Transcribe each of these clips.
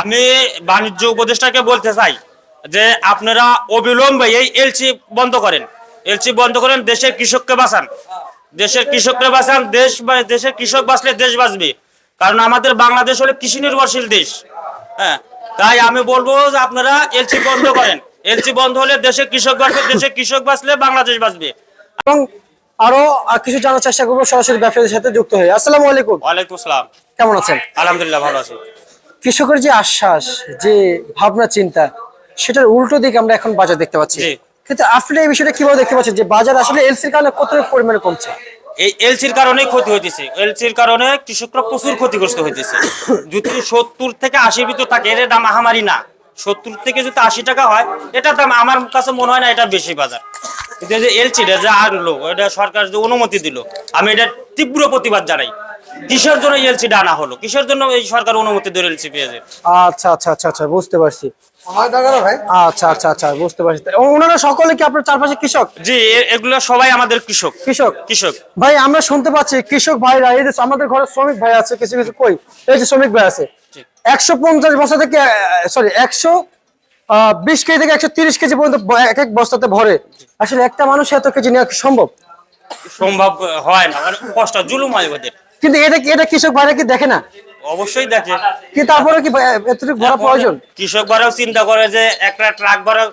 আমি বাণিজ্য উপদেষ্টাকে বলতে চাই যে আপনারা অবিলম্বে এই এলসি বন্ধ করেন। এলসি বন্ধ করেন, দেশের কৃষককে বাঁচান। দেশের কৃষককে বাঁচান। দেশের কৃষক বাঁচলে দেশ বাঁচবে। কারণ আমাদের বাংলাদেশ হলো কৃষি নির্ভরশীল দেশ। হ্যাঁ, তাই আমি বলবো যে আপনারা এলসি বন্ধ করেন। এলসি বন্ধ হলে দেশের কৃষক বাঁচবে, দেশের কৃষক বাঁচলে বাংলাদেশ বাঁচবে। এবং আরো কিছু জানার চেষ্টা করবো সরাসরি ব্যবসায়ীদের সাথে যুক্ত হয়ে। আসসালামু আলাইকুম। ওয়ালাইকুম আসসালাম। কেমন আছেন? আলহামদুলিল্লাহ, ভালো আছি। কৃষকের যে আশ্বাস, যে ভাবনা চিন্তা, সেটার উল্টো দিকে আমরা এখন বাজার দেখতে পাচ্ছি। জি। কিন্তু আপনি এই বিষয়টা কিভাবে দেখতে পাচ্ছেন যে বাজার আসলে এলসির কারণে কতটুকু পরিমাণে কমছে? এই এলসির কারণেই ক্ষতি হইতেছে। এলসির কারণে কৃষকরা প্রচুর ক্ষতিগ্রস্ত হইতেছে। যদি 70 থেকে 80 ভিতর থাকে, এর দাম আহামারি না। 70 থেকে যদি 80 টাকা হয়, এটার দাম আমার কাছে মনে হয় না এটা বেশি বাজার। কিন্তু যে এলসিটা যে আনলো, এটা সরকার যে অনুমতি দিল, আমি এটা তীব্র প্রতিবাদ জানাই। কিসের জন্য এলসিটা আনা হলো? কিসের জন্য এই সরকার অনুমতি দিল এলসি পেঁয়াজের? আচ্ছা আচ্ছা আচ্ছা আচ্ছা, বুঝতে পারছি। আচ্ছা আচ্ছা আচ্ছা, বুঝতে পারছি। ওনারা সকলে কি আপনার চারপাশে কৃষক? জি, এগুলো সবাই আমাদের কৃষক। কৃষক কৃষক ভাই, আমরা শুনতে পাচ্ছি কৃষক ভাইরা, এই যে আমাদের ঘরে শ্রমিক ভাই আছে, কিছু কিছু কই, এই যে শ্রমিক ভাই আছে, 150 বস্তা থেকে সরি 120 কেজি থেকে 130 কেজি পর্যন্ত এক এক বস্তাতে ভরে। আসলে একটা মানুষ এত কেজি নেওয়া কি সম্ভব? সম্ভব হয় না, মানে কষ্ট, জুলুম হয় ওদের। কিন্তু এটা কৃষক ভাইরা কি দেখে না? অবশ্যই দেখে। কি তারপরে কি এতটুকু ভরা প্রয়োজন? কৃষক ভাড়াও চিন্তা করে যে একটা ট্রাক ভাড়া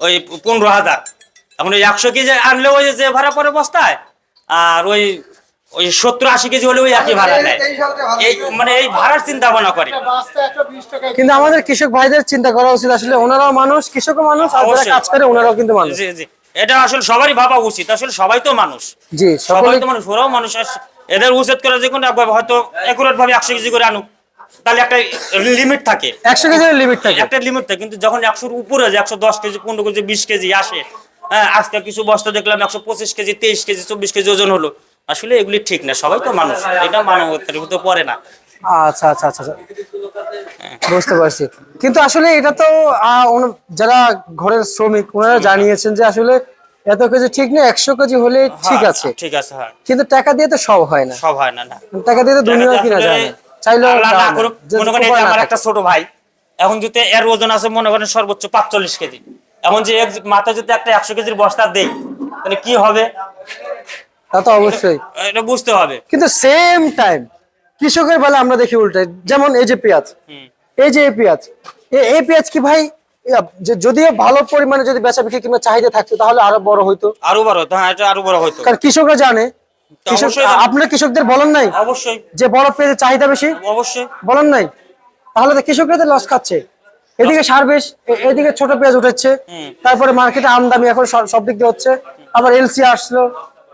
ওই 15,000, এখন ওই 100 কেজি আনলে ওই যে ভাড়া পরে বস্তায়, আর ওই 70-80 কেজি হলে ওই একই ভাড়া নেয়। এই মানে এই ভাড়ার চিন্তা ভাবনা করে। কিন্তু আমাদের কৃষক ভাইদের চিন্তা করা উচিত, আসলে ওনারাও মানুষ, কৃষকও মানুষ, আর যারা কাজ করে ওনারাও কিন্তু মানুষ। জি জি, এটা আসলে সবারই ভাবা উচিত। আসলে সবাই তো মানুষ। জি, সবাই তো মানুষ, ওরাও মানুষ। এদের উচিত করে যে কোনো হয়তো একুরেট ভাবে 100 কেজি করে আনুক, তাহলে একটা লিমিট থাকে। 100 কেজির লিমিট থাকে, একটা লিমিট থাকে। কিন্তু যখন 100-র উপরে যায়, 110 কেজি, 15 কেজি, 20 কেজি আসে, হ্যাঁ, আজকে কিছু বস্তা দেখলাম 125 কেজি, 23 কেজি, 24 কেজি ওজন হলো। আসলে এগুলি ঠিক না। সবাই তো মানুষ, এটা মানবতার ভিতরে পড়ে না। আচ্ছা আচ্ছা আচ্ছা, বুঝতে পারছি। কিন্তু আসলে এটা তো যারা ঘরের শ্রমিক ওনারা জানিয়েছেন যে আসলে এত কেজি ঠিক নেই, 100 কেজি হলে ঠিক আছে। ঠিক আছে, হ্যাঁ। কিন্তু টাকা দিয়ে তো সব হয় না। সব হয় না, না। টাকা দিয়ে তো দুনিয়া কিনা যায় না। চাইলেও না করুক। মনে করেন এই আমার একটা ছোট ভাই, এখন যদি এর ওজন আছে মনে করেন সর্বোচ্চ 45 কেজি, এখন যে মাথায় যদি একটা 100 কেজির বস্তা দেই, তাহলে কি হবে? তা তো অবশ্যই এটা বুঝতে হবে। কিন্তু সেম টাইম কৃষকের বেলা আমরা দেখি উল্টাই। যেমন এই যে পেঁয়াজ, এই যে এই পেঁয়াজ কি ভাই, যদিও ভালো পরিমাণে যদি বেচা বিক্রি কিংবা চাহিদা থাকতো তাহলে আরো বড় হইতো, আরো বড় হতো। হ্যাঁ, এটা আরো বড় হতো। কারণ কৃষকরা জানে। আপনারা কৃষকদের বলেন নাই অবশ্যই যে বড় পেঁয়াজের চাহিদা বেশি? অবশ্যই বলেন নাই? তাহলে তো কৃষকরা তো লস খাচ্ছে। এদিকে সার বেশ, এদিকে ছোট পেঁয়াজ উঠেছে, তারপরে মার্কেটে আমদানি এখন সব দিক দিয়ে হচ্ছে, আবার এলসি আসলো,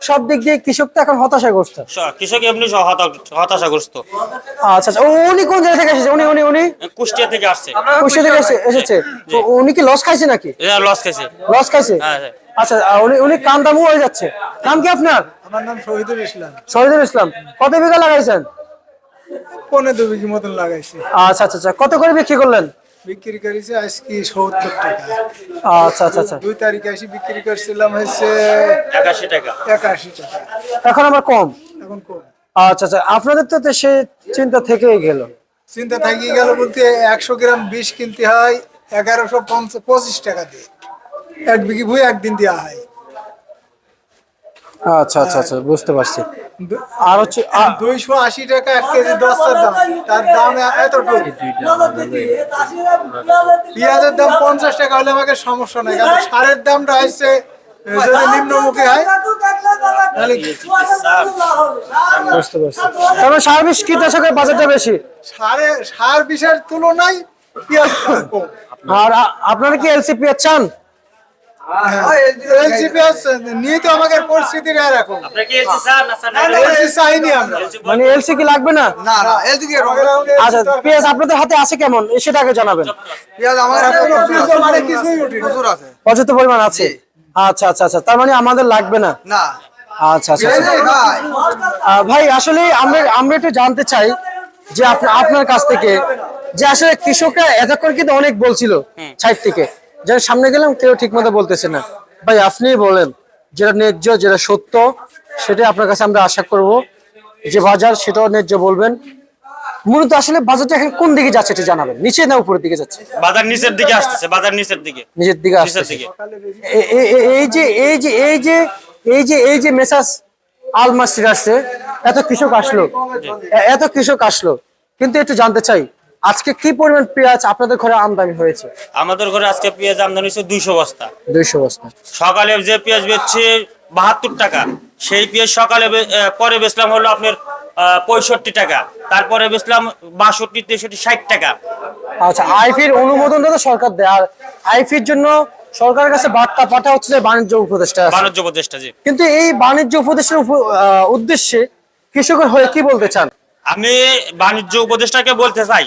সব দিক দিয়ে কৃষক তো এখন হতাশাগ্রস্ত। কৃষক এমনি হতাশাগ্রস্ত। আচ্ছা আচ্ছা, উনি কোন জায়গা থেকে এসেছে? উনি উনি উনি কুষ্টিয়া থেকে আসছে। কুষ্টিয়া থেকে এসেছে। তো উনি কি লস খাইছে নাকি? লস খাইছে। লস খাইছে, হ্যাঁ। আচ্ছা। উনি কান্দামু হয়ে যাচ্ছে। নাম কি আপনার? আমার নাম শহীদুল ইসলাম। শহীদুল ইসলাম। কত বিঘা লাগাইছেন? 15 বিঘি মতন লাগাইছি। আচ্ছা আচ্ছা আচ্ছা, কত করে বিক্রি করলেন? বিক্রি করেছি আজকে 70 টাকা। আচ্ছা আচ্ছা আচ্ছা, 2 তারিখে এসে বিক্রি করছিলাম হচ্ছে 81 টাকা। 81 টাকা। এখন আবার কম। এখন কম। আচ্ছা আচ্ছা, আপনাদের তো সে চিন্তা থেকেই গেল। চিন্তা থাকি গেল বলতে 100 গ্রাম বিষ কিনতে হয় 1125 টাকা দিয়ে। 1 বিঘি ভুঁই একদিন দেওয়া হয়। আচ্ছা আচ্ছা আচ্ছা, বুঝতে পারছি। আর হচ্ছে 280 টাকা 1 কেজি দস্তার দাম। তার দাম এতটুকু। পেঁয়াজের দাম 50 টাকা হলে আমাকে সমস্যা নাই, কারণ সারের দামটা আসছে যদি নিম্নমুখী হয় তাহলে বুঝতে পারছি। কারণ সার বিষ কীটনাশকের বাজারটা বেশি, সার বিষের তুলনায় পেঁয়াজ কম। আর আপনারা কি এলসি পেঁয়াজ চান? এলসি পেঁয়াজ নিয়ে তো আমাদের পরিস্থিতির এরকম। আপনারা কি এলসি চান না চান না? এলসি চাইনি আমরা। মানে এলসি কি লাগবে না? না না, এলসি কি আচ্ছা, পেঁয়াজ আপনাদের হাতে আছে কেমন সেটা আগে জানাবেন। পেঁয়াজ আমার এখনো ফ্রিজে মানে কিছুই উঠেনি। প্রচুর আছে। পর্যাপ্ত পরিমাণ আছে। আচ্ছা আচ্ছা আচ্ছা, তার মানে আমাদের লাগবে না। না। আচ্ছা আচ্ছা ভাই, আসলে আমরা একটু জানতে চাই যে আপনার কাছ থেকে যে আসলে কৃষকরা এতক্ষণ কিন্তু অনেক বলছিল সাইড থেকে, যারা সামনে গেলাম কেউ ঠিক মতো বলতেছে না। ভাই আপনিই বলেন, যেটা ন্যায্য, যেটা সত্য, সেটাই আপনার কাছে আমরা আশা করব। যে বাজার সেটাও ন্যায্য বলবেন। মূলত আসলে বাজারটা এখন কোন দিকে যাচ্ছে একটু জানাবেন, নিচে না উপরের দিকে যাচ্ছে? বাজার নিচের দিকে আসতেছে, বাজার নিচের দিকে, নিচের দিকে নিচের আসছে। দিকে। এই যে মেসাস আলমাস্টির আসছে, এত কৃষক আসলো, এত কৃষক আসলো, কিন্তু একটু জানতে চাই আজকে কি পরিমাণ পেঁয়াজ আপনাদের ঘরে আমদানি হয়েছে? আমাদের ঘরে আজকে পেঁয়াজ আমদানি হচ্ছে 200 বস্তা। 200 বস্তা। সকালে যে পেঁয়াজ বেচছে 72 টাকা, সেই পেঁয়াজ সকালে পরে বেচলাম হলো আপনার 65 টাকা, তারপরে বেচলাম 62, 63, 60 টাকা। আচ্ছা, আইফির অনুমোদনটা তো সরকার দেয়, আর আইফির জন্য সরকারের কাছে বার্তা পাঠা হচ্ছে যে বাণিজ্য উপদেষ্টা আছে। বাণিজ্য উপদেষ্টা, জি। কিন্তু এই বাণিজ্য উপদেষ্টার উদ্দেশ্যে কৃষকের হয়ে কি বলতে চান? আমি বাণিজ্য উপদেষ্টাকে বলতে চাই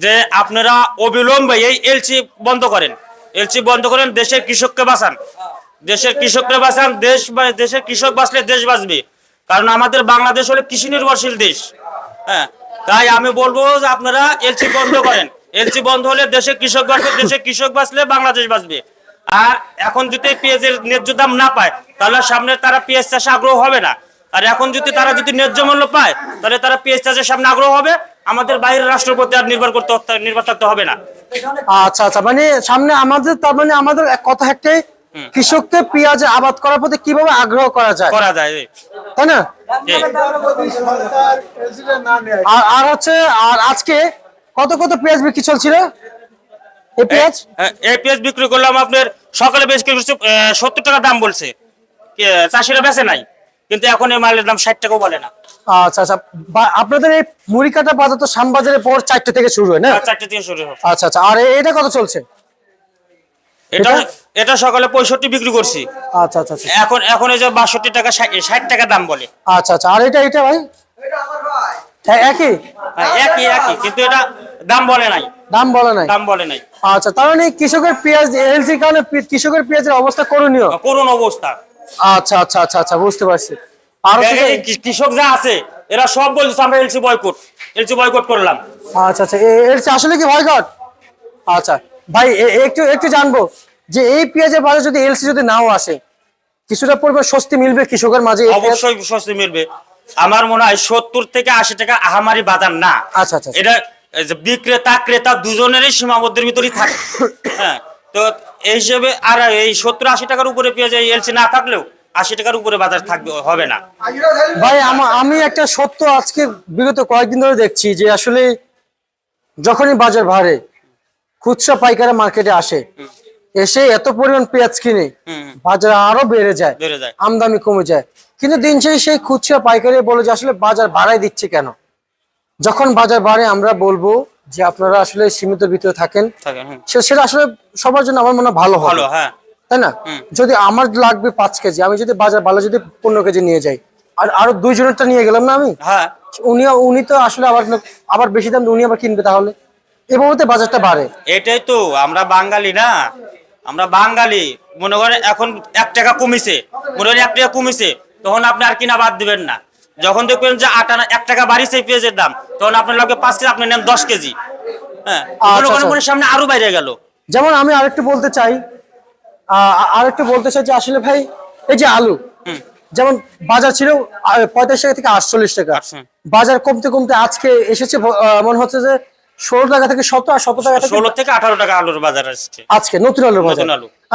যে আপনারা অবিলম্বে এই এলসি বন্ধ করেন, এলসি বন্ধ করেন, দেশের কৃষককে বাঁচান, দেশের কৃষককে বাঁচান। দেশের কৃষক বাঁচলে দেশ বাঁচবে, কারণ আমাদের বাংলাদেশ হলো কৃষি নির্ভরশীল দেশ। হ্যাঁ, তাই আমি বলবো যে আপনারা এলসি বন্ধ করেন। এলসি বন্ধ হলে দেশের কৃষক বাঁচবে, দেশের কৃষক বাঁচলে বাংলাদেশ বাঁচবে। আর এখন যদি পেঁয়াজের ন্যায্য দাম না পায়, তাহলে সামনে তারা পেঁয়াজ চাষে আগ্রহ হবে না। আর এখন যদি তারা ন্যায্য মূল্য পায়, তাহলে তারা পেঁয়াজ চাষের সামনে আগ্রহ হবে। আমাদের বাইরের রাষ্ট্রের প্রতি আর নির্ভর থাকতে হবে না। আচ্ছা আচ্ছা, মানে সামনে আমাদের, তার মানে আমাদের এক কথা একটাই, কৃষককে পেঁয়াজ আবাদ করার প্রতি কিভাবে আগ্রহ করা যায়, তাই না? জি। আর হচ্ছে, আর আজকে কত কত পেঁয়াজ বিক্রি চলছিল? এই পেঁয়াজ এই পেঁয়াজ বিক্রি করলাম আপনার সকালে বেশ কিছু 70 টাকা দাম বলছে, চাষিরা বেচে নাই, কিন্তু এখন এই মালের দাম 60 টাকাও বলে না। আচ্ছা আচ্ছা, আপনাদের এই মুড়ি কাটা বাজার তো শ্যামবাজারের পর 4টে থেকে শুরু হয় না? 4টে থেকে শুরু হয়। আচ্ছা আচ্ছা, আর এটা কত চলছে? এটা সকালে 65 বিক্রি করছি। আচ্ছা আচ্ছা আচ্ছা, এখন এই যে 62 টাকা, 60 টাকা দাম বলে। আচ্ছা আচ্ছা, আর এটা ভাই একই? একই, কিন্তু এটা দাম বলে নাই, দাম বলে নাই, দাম বলে নাই। আচ্ছা, তার মানে কৃষকের পেঁয়াজ এলসির কারণে কৃষকের পেঁয়াজের অবস্থা করণীয়। করুণ অবস্থা। আচ্ছা আচ্ছা আচ্ছা আচ্ছা, বুঝতে পারছি। আর এই কৃষক যা আছে এরা সব বলছে আমরা এলসি বয়কট করলাম। আচ্ছা আচ্ছা, এলসি আসলে কি বয়কট? আচ্ছা ভাই, একটু জানবো যে এই পেঁয়াজের বাজার যদি এলসি যদি নাও আসে, কিছুটা পরিমাণ স্বস্তি মিলবে কৃষকের মাঝে? অবশ্যই স্বস্তি মিলবে। আমার মনে হয় 70 থেকে 80 টাকা আহামারি বাজার না। আচ্ছা আচ্ছা, এটা যে বিক্রেতা ক্রেতা দুজনেরই সীমাবদ্ধের ভিতরেই থাকে। হ্যাঁ, তো এই হিসেবে আর এই 70-80 টাকার উপরে পেঁয়াজ এলসি না থাকলেও 80 টাকার উপরে বাজার থাকবে, হবে না। ভাই আমি একটা সত্য আজকে বিগত কয়েকদিন ধরে দেখছি যে আসলে যখনই বাজার বাড়ে, খুচরা পাইকারি মার্কেটে আসে, এসে এত পরিমাণ পেঁয়াজ কিনে বাজার আরো বেড়ে যায়, আমদানি কমে যায়। কিন্তু দিন শেষে সেই খুচরা পাইকারি বলে যে আসলে বাজার বাড়াই দিচ্ছে কেন? যখন বাজার বাড়ে আমরা বলবো যে আপনারা আসলে সীমিত ভিতরে থাকেন, সেটা আসলে সবার জন্য আমার মনে হয় ভালো হবে, তাই না? যদি আমার লাগবে 5 কেজি, আমি যদি বাজার ভালো যদি 15 কেজি নিয়ে যাই, আর আরো 2 জনেরটা নিয়ে গেলাম না আমি, উনি তো আসলে আবার বেশি দাম উনি আবার কিনবে, তাহলে এভাবে বাজারটা বাড়ে। এটাই তো, আমরা বাঙালি না, আমরা বাঙালি। মনে করেন এখন 1 টাকা কমিছে, মনে করেন 1 টাকা কমিছে, তখন আপনি আর কিনা বাদ দিবেন না। যখন দেখবেন যে 1 টাকা বাড়িছে পেঁয়াজের দাম, তখন আপনার লাগবে 5 কেজি, আপনি নেন 10 কেজি। হ্যাঁ, সামনে আরো বাইরে গেল। যেমন আমি আরেকটু বলতে চাই যে আসলে ভাই এই যে আলু, যেমন বাজার ছিল 45 টাকা থেকে 48 টাকা, বাজার কমতে কমতে আজকে এসেছে মনে হচ্ছে যে 16 টাকা থেকে 17, আর 17 টাকা থেকে 16 থেকে 18 টাকা আলুর বাজার আসছে আজকে, নতুন আলুর বাজার।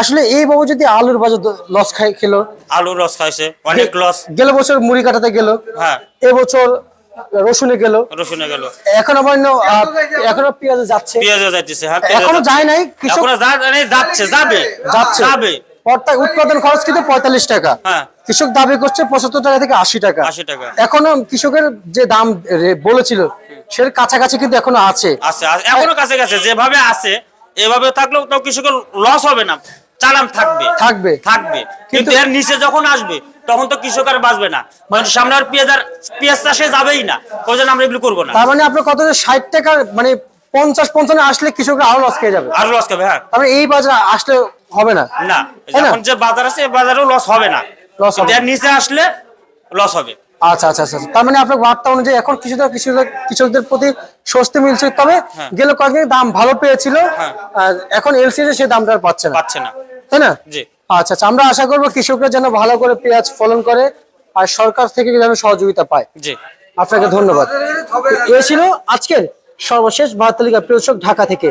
আসলে এইভাবে যদি আলুর বাজার লস খেলো, আলু লস খাইছে, অনেক লস। গেল বছর মুড়ি কাটাতে গেল, হ্যাঁ, এবছর রসুনে গেল, এখন আবার এখনো পেঁয়াজে যাচ্ছে, এখনো যায় নাই, কৃষক যাবে। উৎপাদন খরচ কিন্তু 45 টাকা, কৃষক দাবি করছে 75 টাকা থেকে 80 টাকা। এখনো কৃষকের যে দাম বলেছিল সের কাছাকাছি কিন্তু এখনো আছে, এখনো কাছাকাছি। যেভাবে আছে এভাবে থাকলেও তো কৃষকের লস হবে না, চালান থাকবে। কিন্তু এর নিচে যখন আসবে তখন তো কৃষক আর বাঁচবে না, মানে সামনে আর পেঁয়াজ চাষে যাবেই না, ওই জন্য আমরা এগুলো করবো না। তার মানে আপনার কত 60 টাকা, মানে 50-55 আসলে কৃষকরা আরো লস খেয়ে যাবে, হ্যাঁ। তারপরে এই বাজার আসলে হবে না, এখন যে বাজার আছে এই বাজারেও লস হবে না, এর নিচে আসলে লস হবে। আচ্ছা আচ্ছা আচ্ছা, তার মানে আপনার বার্তা অনুযায়ী এখন কৃষকদের প্রতি স্বস্তি মিলছে, তবে গেল কয়েকদিন দাম ভালো পেয়েছিল, এখন এলসি সে দামটা পাচ্ছে না, তাই না? আচ্ছা আচ্ছা, আমরা আশা করবো কৃষকরা যেন ভালো করে পেঁয়াজ ফলন করে আর সরকার থেকে যেন সহযোগিতা পায়। আপনাকে ধন্যবাদ। এ ছিল আজকের সর্বশেষ বার্তা তালিকা প্রিয় দর্শক ঢাকা থেকে।